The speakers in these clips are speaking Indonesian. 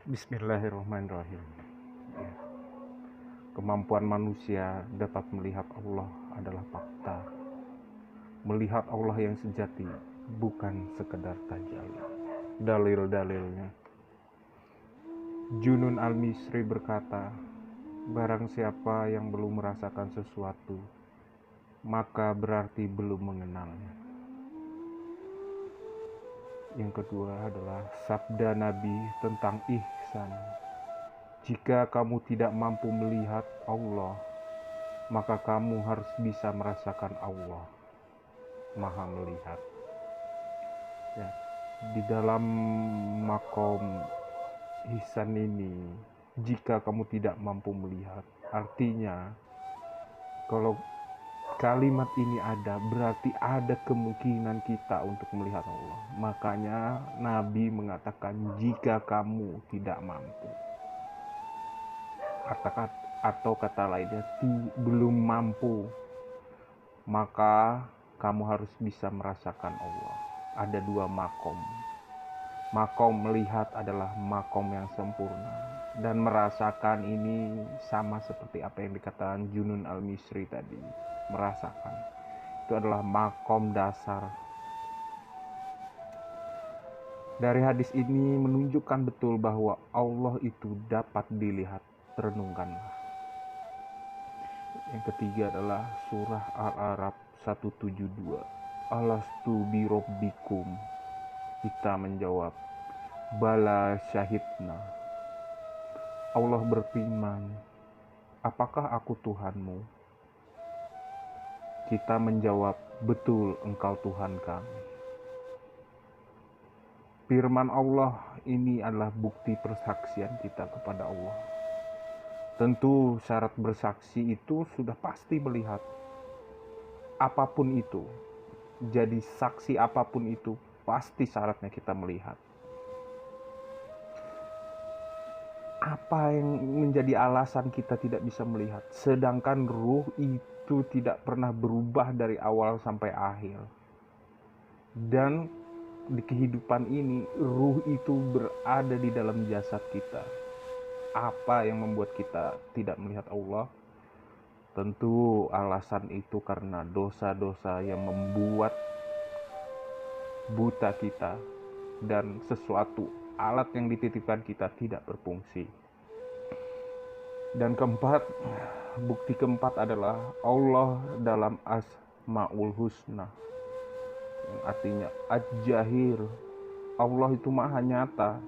Bismillahirrahmanirrahim. Ya. Kemampuan manusia dapat melihat Allah adalah fakta. Melihat Allah yang sejati bukan sekedar tajalli. Dalil-dalilnya. Junun al-Misri berkata, barang siapa yang belum merasakan sesuatu, maka berarti belum mengenalnya. Yang kedua adalah sabda Nabi tentang ihsan. Jika kamu tidak mampu melihat Allah, maka kamu harus bisa merasakan Allah Maha melihat. Ya, di dalam makom ihsan ini, jika kamu tidak mampu melihat, artinya kalau kalimat ini ada, berarti ada kemungkinan kita untuk melihat Allah. Makanya Nabi mengatakan jika kamu tidak mampu, atau kata lainnya belum mampu, maka kamu harus bisa merasakan Allah. Ada dua makom. Makom melihat adalah makom yang sempurna, dan merasakan ini sama seperti apa yang dikatakan Junun al-Misri tadi. Merasakan itu adalah makom dasar. Dari hadis ini menunjukkan betul bahwa Allah itu dapat dilihat. Renungkanlah. Yang ketiga adalah surah Al-A'raf 172. Alastu bi rabbikum. Kita menjawab, bala syahidna. Allah berfirman, apakah aku Tuhanmu? Kita menjawab, betul engkau Tuhan kami. Firman Allah ini adalah bukti persaksian kita kepada Allah. Tentu syarat bersaksi itu sudah pasti melihat apapun itu. Jadi saksi apapun itu pasti syaratnya kita melihat. Apa yang menjadi alasan kita tidak bisa melihat? Sedangkan ruh itu tidak pernah berubah dari awal sampai akhir. Dan di kehidupan ini, ruh itu berada di dalam jasad kita. Apa yang membuat kita tidak melihat Allah? Tentu alasan itu karena dosa-dosa yang membuat buta kita, dan sesuatu alat yang dititipkan kita tidak berfungsi. Dan keempat, bukti keempat adalah Allah dalam Asmaul Husna, yang artinya Al-Jahir. Allah itu maha nyata,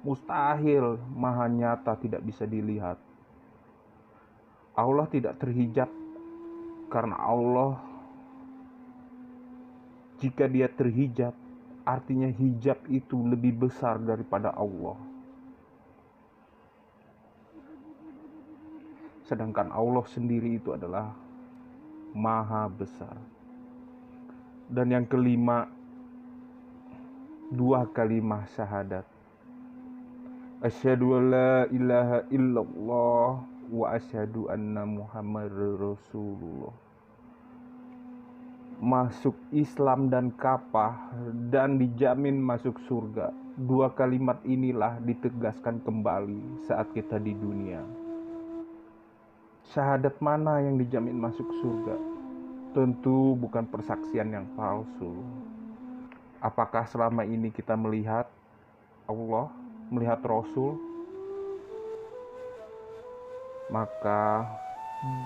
mustahil maha nyata tidak bisa dilihat. Allah tidak terhijab, karena Allah, jika dia terhijab, artinya hijab itu lebih besar daripada Allah. Sedangkan Allah sendiri itu adalah maha besar. Dan yang kelima, dua kalimat syahadat. Asyhadu an la ilaha illallah wa asyhadu anna Muhammadar Rasulullah. Masuk Islam dan kafah dan dijamin masuk surga. Dua kalimat inilah ditegaskan kembali saat kita di dunia. Syahadat mana yang dijamin masuk surga? Tentu bukan persaksian yang palsu. Apakah selama ini kita melihat Allah, melihat Rasul? Maka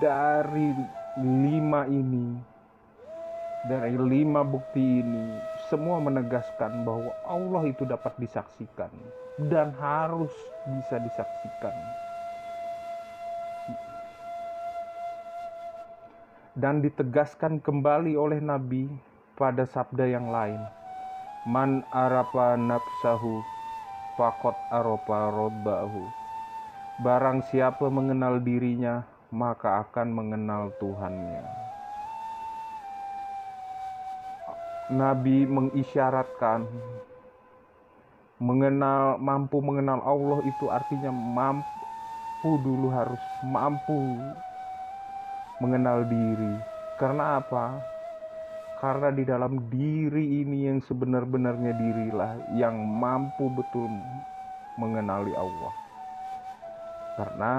dari lima bukti ini, semua menegaskan bahwa Allah itu dapat disaksikan dan harus bisa disaksikan. Dan ditegaskan kembali oleh Nabi pada sabda yang lain. Man arafa nafsahu faqad arafa rabbahu. Barang siapa mengenal dirinya, maka akan mengenal Tuhannya. Nabi mengisyaratkan mampu mengenal Allah itu artinya harus mampu mengenal diri. Karena apa? Karena di dalam diri ini yang sebenar-benarnya dirilah yang mampu betul mengenali Allah. Karena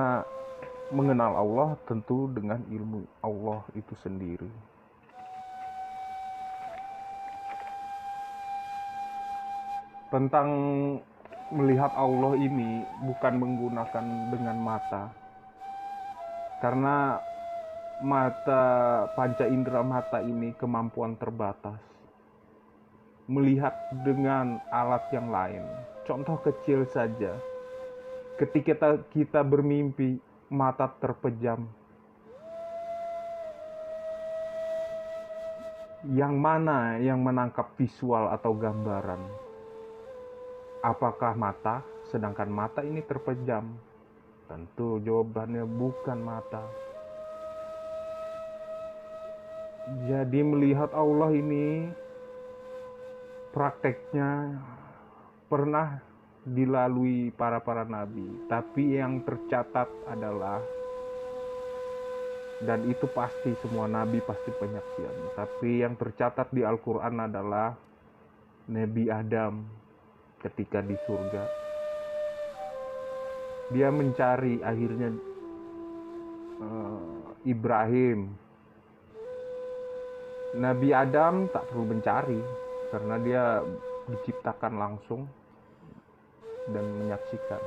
mengenal Allah tentu dengan ilmu Allah itu sendiri. Tentang melihat Allah ini bukan menggunakan dengan mata. Karena mata, panca indera mata ini kemampuan terbatas. Melihat dengan alat yang lain. Contoh kecil saja. Ketika kita bermimpi, mata terpejam. Yang mana yang menangkap visual atau gambaran? Apakah mata? Sedangkan mata ini terpejam. Tentu jawabannya bukan mata. Jadi melihat Allah ini prakteknya pernah dilalui para nabi. Tapi yang tercatat adalah, dan itu pasti semua nabi pasti penyaksian. Tapi yang tercatat di Al-Quran adalah Nabi Adam ketika di surga. Dia mencari akhirnya Ibrahim. Nabi Adam tak perlu mencari karena dia diciptakan langsung dan menyaksikan.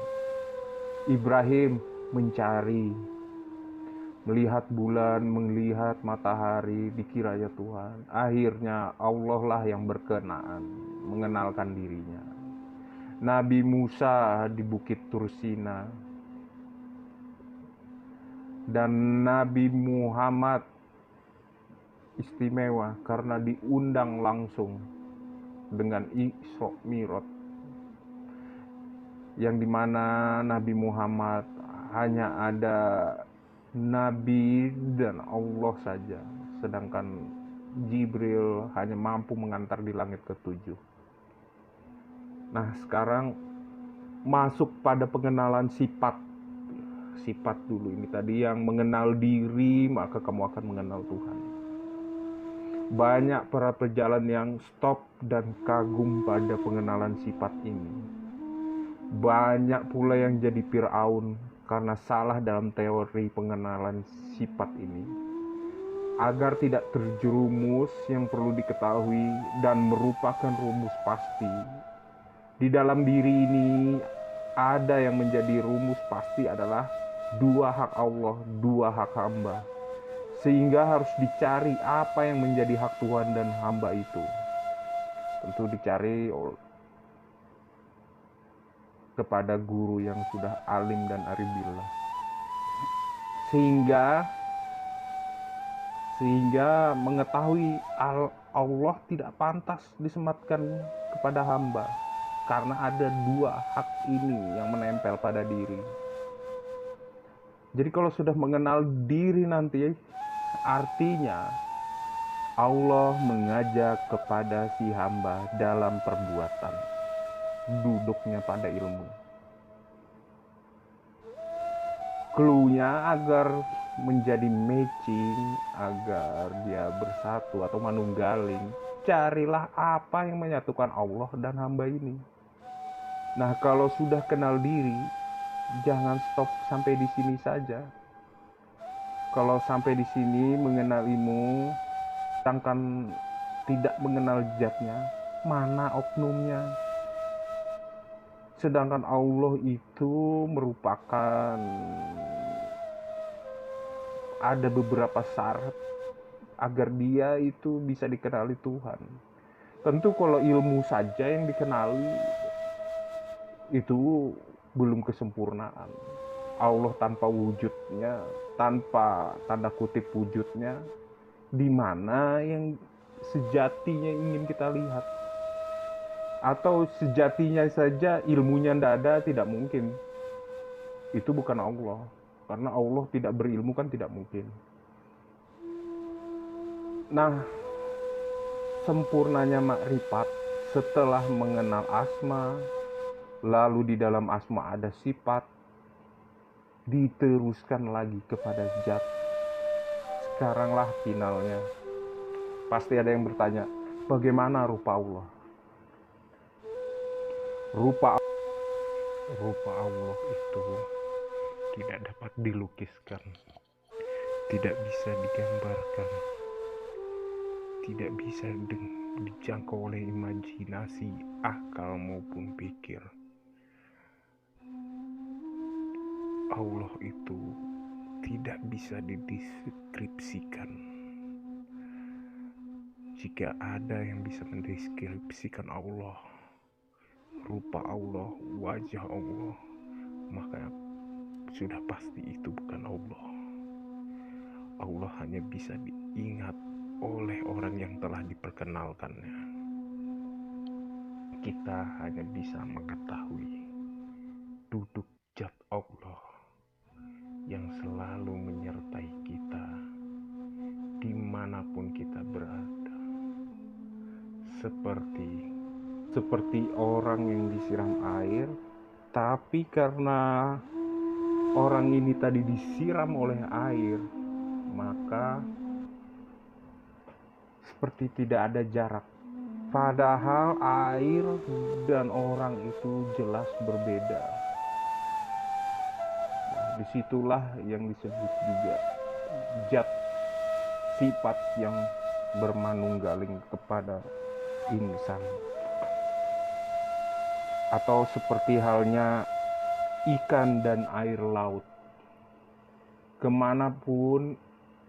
Ibrahim mencari, melihat bulan, melihat matahari, dikiranya Tuhan. Akhirnya Allah lah yang berkenaan mengenalkan dirinya. Nabi Musa di Bukit Tursina, dan Nabi Muhammad istimewa karena diundang langsung dengan Isra Mi'raj, yang dimana Nabi Muhammad hanya ada Nabi dan Allah saja, sedangkan Jibril hanya mampu mengantar di langit ketujuh. Nah, sekarang masuk pada pengenalan sifat dulu ini tadi, yang mengenal diri maka kamu akan mengenal Tuhan. Banyak para pejalan yang stop dan kagum pada pengenalan sifat ini. Banyak pula yang jadi Fir'aun karena salah dalam teori pengenalan sifat ini. Agar tidak terjerumus, yang perlu diketahui dan merupakan rumus pasti, di dalam diri ini ada yang menjadi rumus pasti adalah dua hak Allah, dua hak hamba. Sehingga harus dicari apa yang menjadi hak Tuhan dan hamba itu. Tentu dicari kepada guru yang sudah alim dan aribillah. Sehingga mengetahui Allah tidak pantas disematkan kepada hamba. Karena ada dua hak ini yang menempel pada diri. Jadi kalau sudah mengenal diri nanti, artinya Allah mengajak kepada si hamba dalam perbuatan, duduknya pada ilmu. Cluenya agar menjadi matching, agar dia bersatu atau manunggaling, carilah apa yang menyatukan Allah dan hamba ini. Nah, kalau sudah kenal diri, jangan stop sampai di sini saja. Kalau sampai di sini mengenalimu, sedangkan tidak mengenal zatnya, mana oknumnya? Sedangkan Allah itu merupakan ada beberapa syarat agar dia itu bisa dikenali Tuhan. Tentu kalau ilmu saja yang dikenali itu belum kesempurnaan. Allah tanpa wujudnya, tanpa tanda kutip wujudnya, di mana yang sejatinya ingin kita lihat? Atau sejatinya saja ilmunya tidak ada, tidak mungkin. Itu bukan Allah. Karena Allah tidak berilmu kan tidak mungkin. Nah, sempurnanya makrifat setelah mengenal asma, lalu di dalam asma ada sifat, diteruskan lagi kepada zat. Sekaranglah finalnya. Pasti ada yang bertanya, bagaimana rupa Allah? Rupa Rupa Allah itu tidak dapat dilukiskan, tidak bisa digambarkan, tidak bisa dijangkau oleh imajinasi, akal maupun pikir. Allah itu tidak bisa dideskripsikan. Jika ada yang bisa mendeskripsikan Allah, rupa Allah, wajah Allah, maka sudah pasti itu bukan Allah. Allah hanya bisa diingat oleh orang yang telah diperkenalkannya. Kita hanya bisa mengetahui duduk zat Allah yang selalu menyertai kita dimanapun kita berada. Seperti orang yang disiram air, tapi karena orang ini tadi disiram oleh air, maka seperti tidak ada jarak. Padahal air dan orang itu jelas berbeda. Nah, disitulah yang disebut juga zat, sifat yang bermanunggaling kepada insan. Atau seperti halnya ikan dan air laut. Kemanapun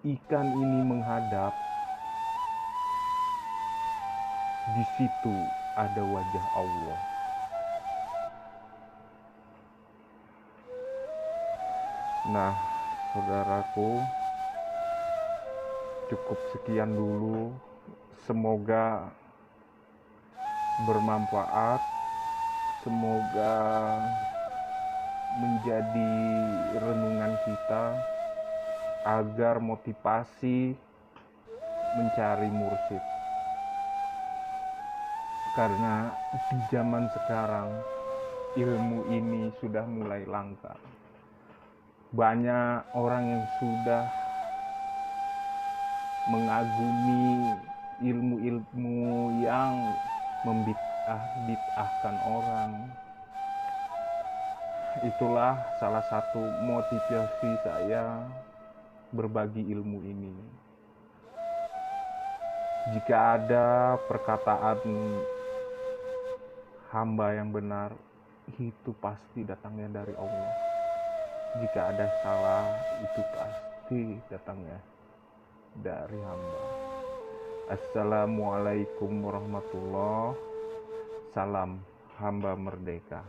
ikan ini menghadap, di situ ada wajah Allah. Nah, saudaraku, cukup sekian dulu. Semoga bermanfaat, semoga menjadi renungan kita agar motivasi mencari mursyid. Karena di zaman sekarang ilmu ini sudah mulai langka. Banyak orang yang sudah mengagumi ilmu-ilmu yang membid'ahkan orang. Itulah salah satu motivasi saya berbagi ilmu ini. Jika ada perkataan hamba yang benar, itu pasti datangnya dari Allah. Jika ada salah, itu pasti datangnya dari hamba. Assalamualaikum warahmatullahi wabarakatuh. Salam hamba merdeka.